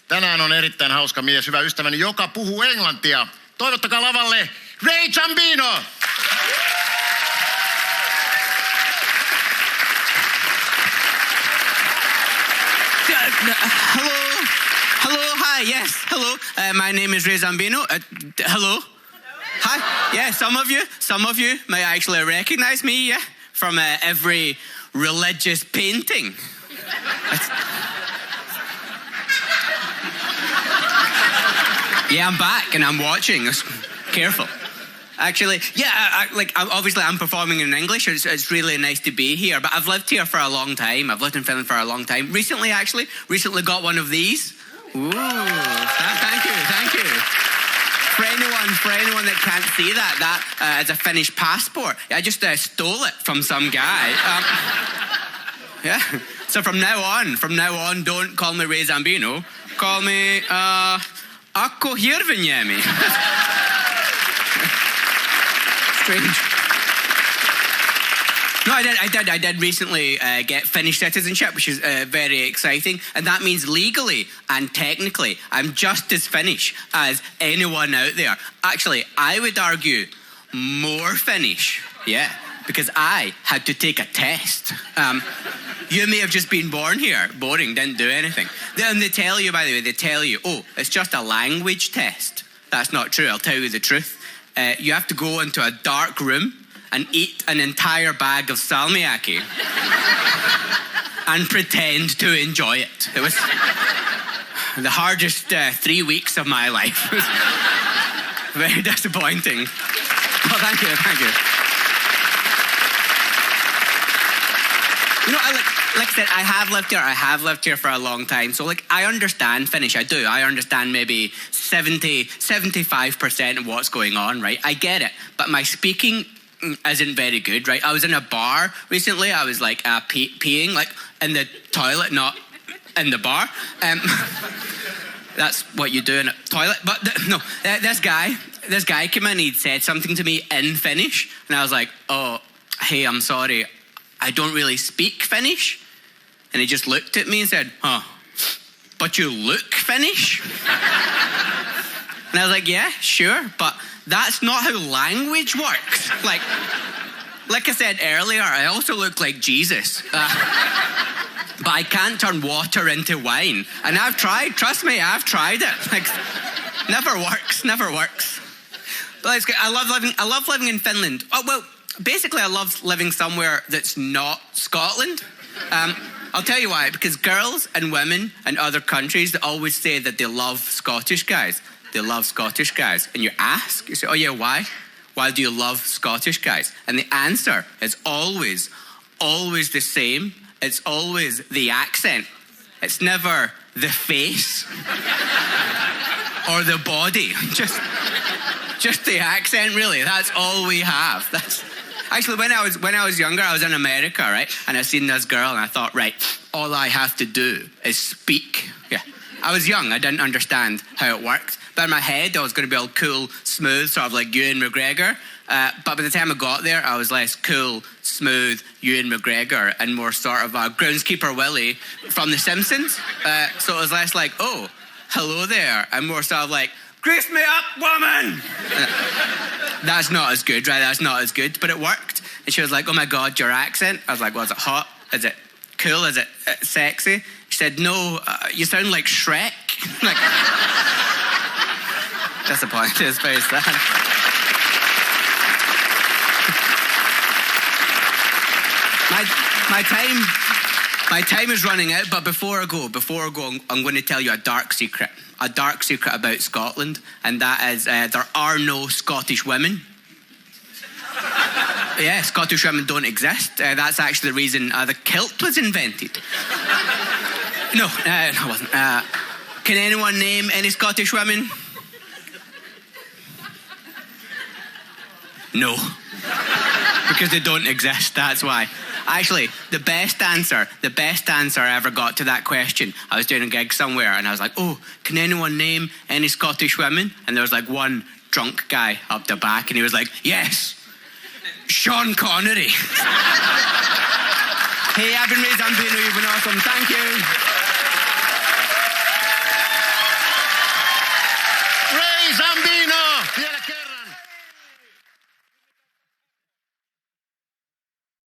Tänään on erittäin hauska mies, hyvä ystäväni, joka puhuu englantia. Toivottakaa lavalle Zambino! Hello, hi, yes, hello. My name is Zambino. Hello. Hi. Yeah, some of you may actually recognize me, yeah, from every religious painting. Yeah, I'm back and I'm watching. Careful. Actually, yeah, obviously I'm performing in English. It's really nice to be here, but I've lived here for a long time. I've lived in Finland for a long time. Recently got one of these. Ooh, thank you. For anyone that can't see that is a Finnish passport. I just stole it from some guy. Yeah. So from now on, don't call me Zambino. Call me Akko Hirviniemi. Strange. No, I did recently get Finnish citizenship, which is very exciting. And that means legally and technically, I'm just as Finnish as anyone out there. Actually, I would argue more Finnish. Yeah, because I had to take a test. You may have just been born here. Boring, didn't do anything. And they tell you, by the way, oh, it's just a language test. That's not true, I'll tell you the truth. You have to go into a dark room and eat an entire bag of salmiakki and pretend to enjoy it. It was the hardest 3 weeks of my life. It was very disappointing. Oh, thank you. You know, like I said, I have lived here for a long time. So, I understand Finnish. I do. I understand maybe 75% of what's going on, right? I get it. But my speaking isn't very good, right? I was in a bar recently. I was peeing in the toilet, not in the bar. That's what you do in a toilet. But this guy came in. He'd said something to me in Finnish, and I was like, "Oh, hey, I'm sorry. I don't really speak Finnish." And he just looked at me and said, "Huh, but you look Finnish?" And I was like, "Yeah, sure, but that's not how language works." Like I said earlier, I also look like Jesus. But I can't turn water into wine. And I've tried, trust me, I've tried it. Never works. But it's good. I love living in Finland. Oh, well, basically I love living somewhere that's not Scotland. I'll tell you why, because girls and women in other countries, they always say that they love Scottish guys. They love Scottish guys. And you say, oh yeah, why? Why do you love Scottish guys? And the answer is always the same. It's always the accent. It's never the face or the body. Just the accent, really. That's all we have. Actually, when I was younger, I was in America, right? And I seen this girl, and I thought, right, all I have to do is speak. Yeah. I was young. I didn't understand how it worked. But in my head, I was going to be all cool, smooth, sort of like Ewan McGregor. But by the time I got there, I was less cool, smooth Ewan McGregor and more sort of groundskeeper Willie from The Simpsons. So it was less like, oh, hello there, and more sort of like, grease me up, woman! That's not as good, right? That's not as good, but it worked. And she was like, oh my God, your accent. I was like, well, is it hot? Is it cool? Is it sexy? She said, no, you sound like Shrek. Disappointed, it's very sad. My time is running out, but before I go, I'm going to tell you a dark secret about Scotland, and that is there are no Scottish women. Yeah, Scottish women don't exist. That's actually the reason the kilt was invented. No, it wasn't. Can anyone name any Scottish women? No, because they don't exist, that's why. Actually, the best answer I ever got to that question, I was doing a gig somewhere and I was like, oh, can anyone name any Scottish women? And there was like one drunk guy up the back and he was like, yes, Sean Connery. Hey, I've been Zambino, you've been awesome, thank you.